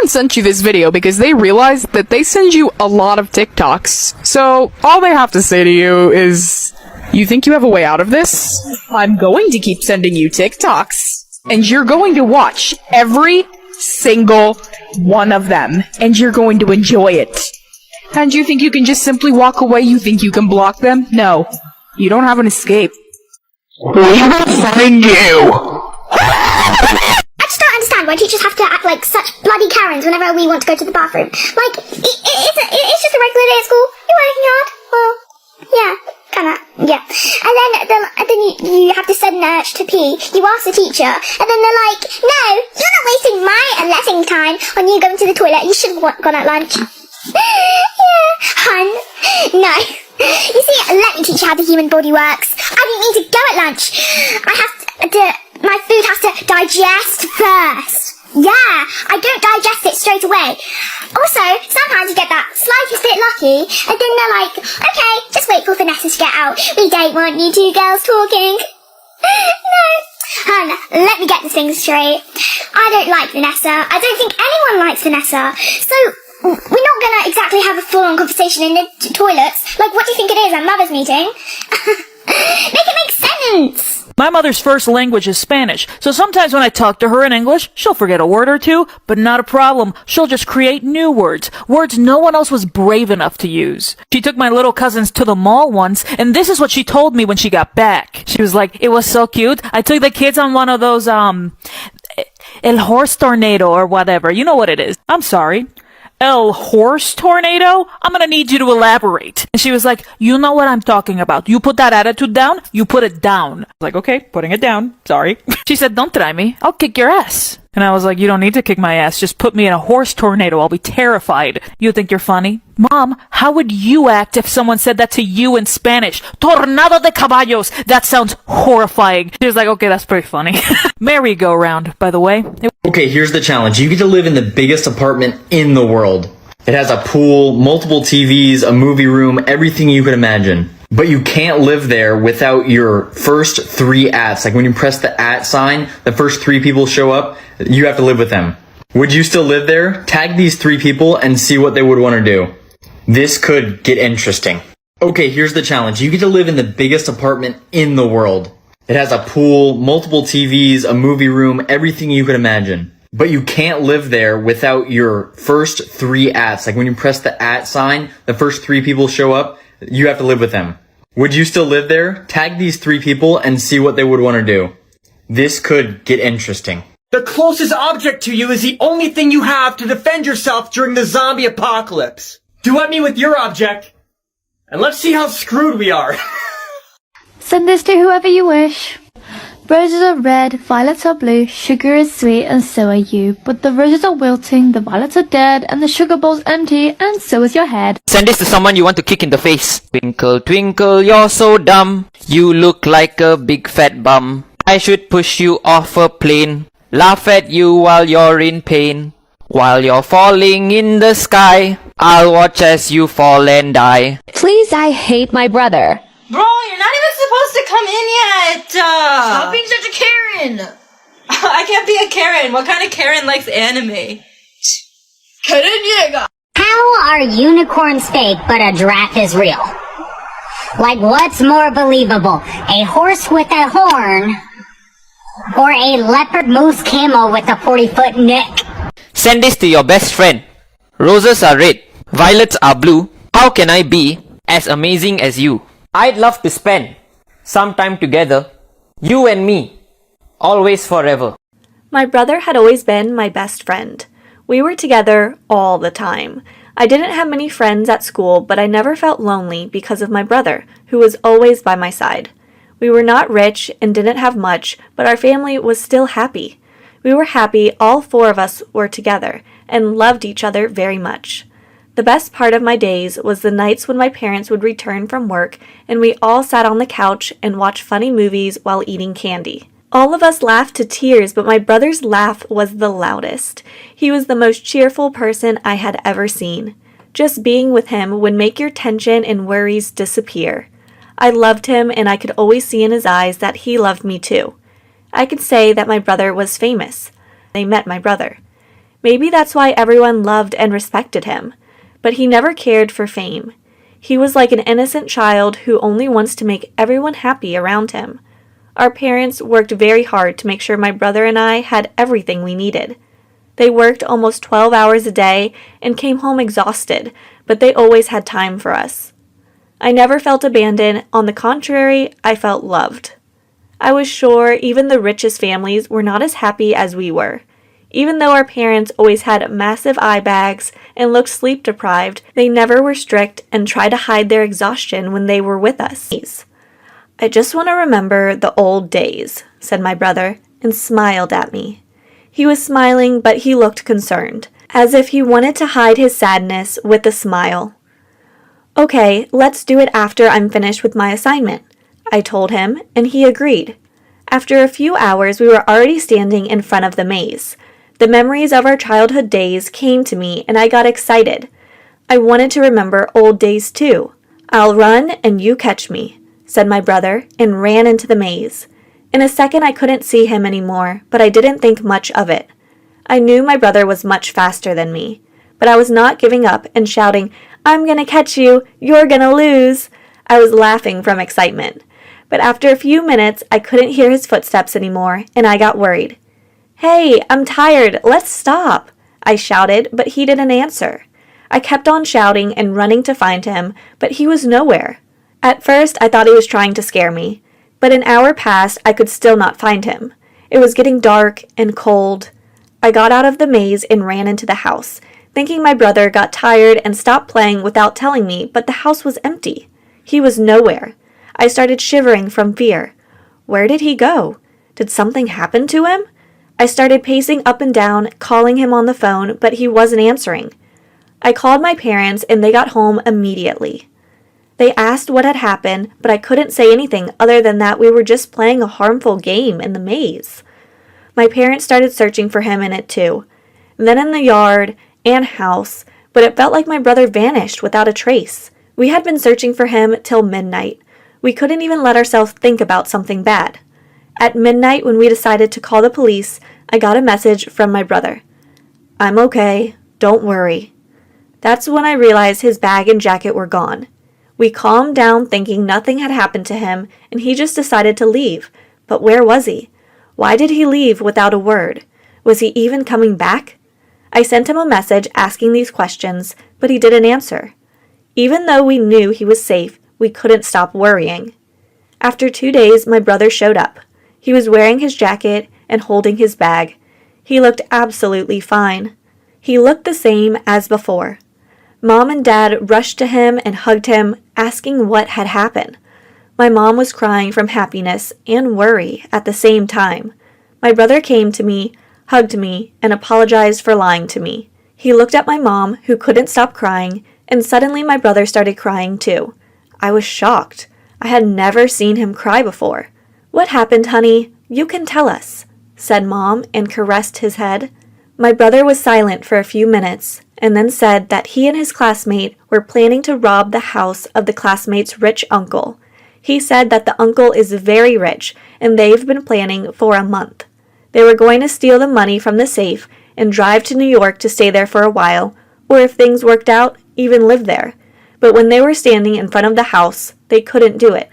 sent you this video because they realized that they send you a lot of TikToks. So, all they have to say to you is, you think you have a way out of this? I'm going to keep sending you TikToks. And you're going to watch every single one of them. And you're going to enjoy it. And you think you can just simply walk away? You think you can block them? No. You don't have an escape. We will find you! I just don't understand why teachers have to act like such bloody Karens whenever we want to go to the bathroom. Like, it's just a regular day at school. You're working hard. Well, yeah, kinda, yeah. And then you have this sudden urge to pee. You ask the teacher, and then they're like, no, you're not wasting my lesson time on you going to the toilet. You should have gone at lunch. Yeah, hun. No. You see, let me teach you how the human body works. I didn't need to go at lunch. My food has to digest first. Yeah, I don't digest it straight away. Also, sometimes you get that slightest bit lucky, and then they're like, okay, just wait for Vanessa to get out. We don't want you two girls talking. No. Hun, let me get this thing straight. I don't like Vanessa. I don't think anyone likes Vanessa. So, we're not gonna exactly have a full-on conversation in the toilets. Like, what do you think it is, a mother's meeting? Make it make sense! My mother's first language is Spanish, so sometimes when I talk to her in English, she'll forget a word or two, but not a problem. She'll just create new words no one else was brave enough to use. She took my little cousins to the mall once, and this is what she told me when she got back. She was like, it was so cute. I took the kids on one of those, El Horse Tornado or whatever. You know what it is. I'm sorry. El Horse Tornado? I'm gonna need you to elaborate. And she was like, you know what I'm talking about. You put that attitude down, you put it down. I was like, okay, putting it down. Sorry. She said, don't try me. I'll kick your ass. And I was like, you don't need to kick my ass. Just put me in a horse tornado. I'll be terrified. You think you're funny? Mom, how would you act if someone said that to you in Spanish? Tornado de caballos. That sounds horrifying. She was like, okay, that's pretty funny. Merry-go-round, by the way. Okay, here's the challenge. You get to live in the biggest apartment in the world. It has a pool, multiple TVs, a movie room, everything you could imagine. But you can't live there without your first 3 ats. Like when you press the @ sign, the first 3 people show up, you have to live with them. Would you still live there? Tag these 3 people and see what they would want to do. This could get interesting. Okay, here's the challenge. You get to live in the biggest apartment in the world. It has a pool, multiple TVs, a movie room, everything you could imagine. But you can't live there without your first 3 ats. Like when you press the @ sign, the first 3 people show up, you have to live with them. Would you still live there? Tag these 3 people and see what they would want to do. This could get interesting. The closest object to you is the only thing you have to defend yourself during the zombie apocalypse. Duet me with your object, and let's see how screwed we are. Send this to whoever you wish. Roses are red, violets are blue, sugar is sweet, and so are you. But the roses are wilting, the violets are dead, and the sugar bowl's empty, and so is your head. Send this to someone you want to kick in the face. Twinkle, twinkle, you're so dumb. You look like a big fat bum. I should push you off a plane. Laugh at you while you're in pain. While you're falling in the sky, I'll watch as you fall and die. Please, I hate my brother. Bro, you're not even supposed to come in yet! Stop being such a Karen! I can't be a Karen. What kind of Karen likes anime? How are unicorns fake but a giraffe is real? Like, what's more believable? A horse with a horn or a leopard moose camel with a 40-foot neck? Send this to your best friend. Roses are red, violets are blue. How can I be as amazing as you? I'd love to spend some time together, you and me, always forever. My brother had always been my best friend. We were together all the time. I didn't have many friends at school, but I never felt lonely because of my brother, who was always by my side. We were not rich and didn't have much, but our family was still happy. We were happy all 4 of us were together and loved each other very much. The best part of my days was the nights when my parents would return from work and we all sat on the couch and watched funny movies while eating candy. All of us laughed to tears, but my brother's laugh was the loudest. He was the most cheerful person I had ever seen. Just being with him would make your tension and worries disappear. I loved him and I could always see in his eyes that he loved me too. I could say that my brother was famous. They met my brother. Maybe that's why everyone loved and respected him. But he never cared for fame. He was like an innocent child who only wants to make everyone happy around him. Our parents worked very hard to make sure my brother and I had everything we needed. They worked almost 12 hours a day and came home exhausted, but they always had time for us. I never felt abandoned. On the contrary, I felt loved. I was sure even the richest families were not as happy as we were. Even though our parents always had massive eye bags and looked sleep deprived, they never were strict and tried to hide their exhaustion when they were with us. "I just want to remember the old days," said my brother, and smiled at me. He was smiling, but he looked concerned, as if he wanted to hide his sadness with a smile. "Okay, let's do it after I'm finished with my assignment," I told him, and he agreed. After a few hours, we were already standing in front of the maze. The memories of our childhood days came to me, and I got excited. I wanted to remember old days too. "I'll run and you catch me," said my brother, and ran into the maze. In a second I couldn't see him anymore, but I didn't think much of it. I knew my brother was much faster than me, but I was not giving up and shouting, "I'm gonna catch you, you're gonna lose." I was laughing from excitement. But after a few minutes I couldn't hear his footsteps anymore, and I got worried. "Hey, I'm tired, let's stop," I shouted, but he didn't answer. I kept on shouting and running to find him, but he was nowhere. At first I thought he was trying to scare me, but an hour passed I could still not find him. It was getting dark and cold. I got out of the maze and ran into the house, thinking my brother got tired and stopped playing without telling me, but the house was empty. He was nowhere. I started shivering from fear. Where did he go? Did something happen to him? I started pacing up and down, calling him on the phone, but he wasn't answering. I called my parents and they got home immediately. They asked what had happened, but I couldn't say anything other than that we were just playing a harmful game in the maze. My parents started searching for him in it too, then in the yard and house, but it felt like my brother vanished without a trace. We had been searching for him till midnight. We couldn't even let ourselves think about something bad. At midnight, when we decided to call the police, I got a message from my brother. "I'm okay, don't worry." That's when I realized his bag and jacket were gone. We calmed down thinking nothing had happened to him, and he just decided to leave. But where was he? Why did he leave without a word? Was he even coming back? I sent him a message asking these questions, but he didn't answer. Even though we knew he was safe, we couldn't stop worrying. After 2 days, my brother showed up. He was wearing his jacket and holding his bag. He looked absolutely fine. He looked the same as before. Mom and Dad rushed to him and hugged him, asking what had happened. My mom was crying from happiness and worry at the same time. My brother came to me, hugged me, and apologized for lying to me. He looked at my mom, who couldn't stop crying, and suddenly my brother started crying too. I was shocked. I had never seen him cry before. "What happened, honey? You can tell us," said Mom and caressed his head. My brother was silent for a few minutes and then said that he and his classmate were planning to rob the house of the classmate's rich uncle. He said that the uncle is very rich and they've been planning for a month. They were going to steal the money from the safe and drive to New York to stay there for a while, or if things worked out, even live there. But when they were standing in front of the house, they couldn't do it.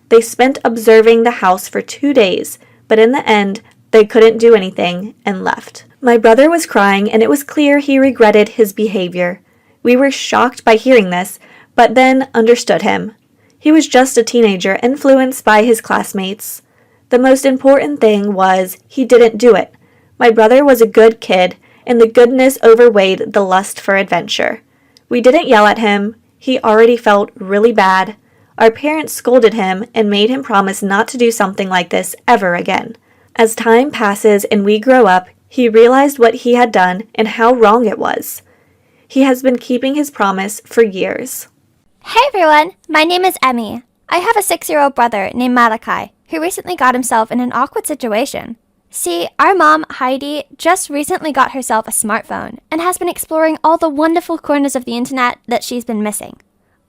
They spent observing the house for 2 days, but in the end, they couldn't do anything and left. My brother was crying, and it was clear he regretted his behavior. We were shocked by hearing this, but then understood him. He was just a teenager influenced by his classmates. The most important thing was he didn't do it. My brother was a good kid, and the goodness overweighed the lust for adventure. We didn't yell at him. He already felt really bad. Our parents scolded him and made him promise not to do something like this ever again. As time passes and we grow up, he realized what he had done and how wrong it was. He has been keeping his promise for years. Hey everyone, my name is Emmy. I have a 6-year-old brother named Malachi, who recently got himself in an awkward situation. See, our mom, Heidi, just recently got herself a smartphone and has been exploring all the wonderful corners of the internet that she's been missing.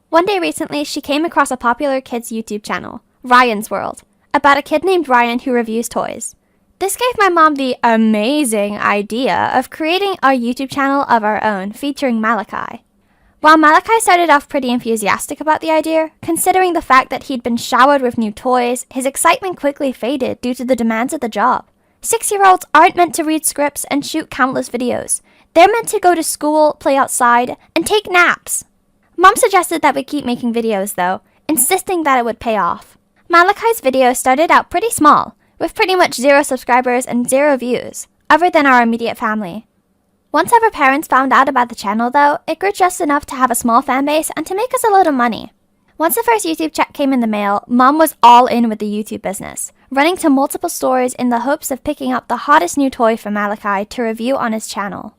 One day recently, she came across a popular kids' YouTube channel, Ryan's World, about a kid named Ryan who reviews toys. This gave my mom the amazing idea of creating a YouTube channel of our own featuring Malachi. While Malachi started off pretty enthusiastic about the idea, considering the fact that he'd been showered with new toys, his excitement quickly faded due to the demands of the job. 6-year-olds aren't meant to read scripts and shoot countless videos. They're meant to go to school, play outside, and take naps. Mom suggested that we keep making videos though, insisting that it would pay off. Malachi's video started out pretty small, with pretty much 0 subscribers and 0 views, other than our immediate family. Once our parents found out about the channel though, it grew just enough to have a small fan base and to make us a little money. Once the first YouTube check came in the mail, Mom was all in with the YouTube business, running to multiple stores in the hopes of picking up the hottest new toy for Malachi to review on his channel.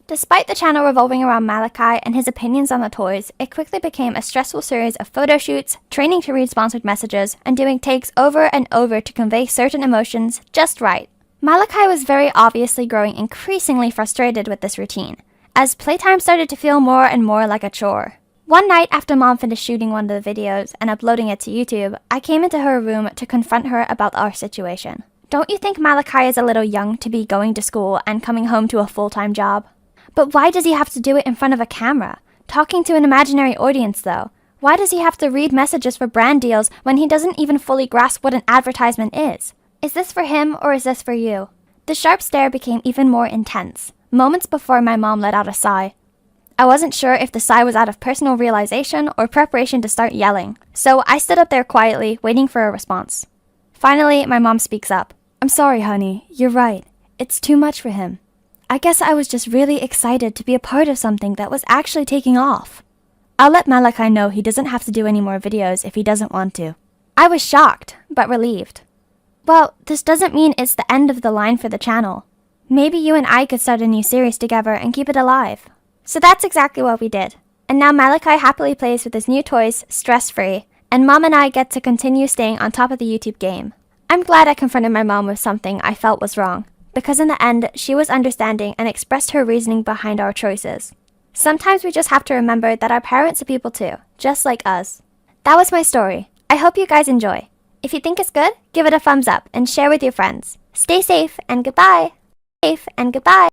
Despite the channel revolving around Malachi and his opinions on the toys, it quickly became a stressful series of photo shoots, training to read sponsored messages, and doing takes over and over to convey certain emotions just right. Malachi was very obviously growing increasingly frustrated with this routine, as playtime started to feel more and more like a chore. One night after Mom finished shooting one of the videos and uploading it to YouTube, I came into her room to confront her about our situation. Don't you think Malachi is a little young to be going to school and coming home to a full-time job? But why does he have to do it in front of a camera? Talking to an imaginary audience though. Why does he have to read messages for brand deals when he doesn't even fully grasp what an advertisement is? Is this for him or is this for you? The sharp stare became even more intense, moments before my mom let out a sigh. I wasn't sure if the sigh was out of personal realization or preparation to start yelling, so I stood up there quietly, waiting for a response. Finally, my mom speaks up. I'm sorry, honey. You're right. It's too much for him. I guess I was just really excited to be a part of something that was actually taking off. I'll let Malachi know he doesn't have to do any more videos if he doesn't want to. I was shocked, but relieved. Well, this doesn't mean it's the end of the line for the channel. Maybe you and I could start a new series together and keep it alive. So that's exactly what we did. And now Malachi happily plays with his new toys, stress-free, and Mom and I get to continue staying on top of the YouTube game. I'm glad I confronted my mom with something I felt was wrong, because in the end, she was understanding and expressed her reasoning behind our choices. Sometimes we just have to remember that our parents are people too, just like us. That was my story. I hope you guys enjoy. If you think it's good, give it a thumbs up and share with your friends. Stay safe and goodbye. Safe and goodbye.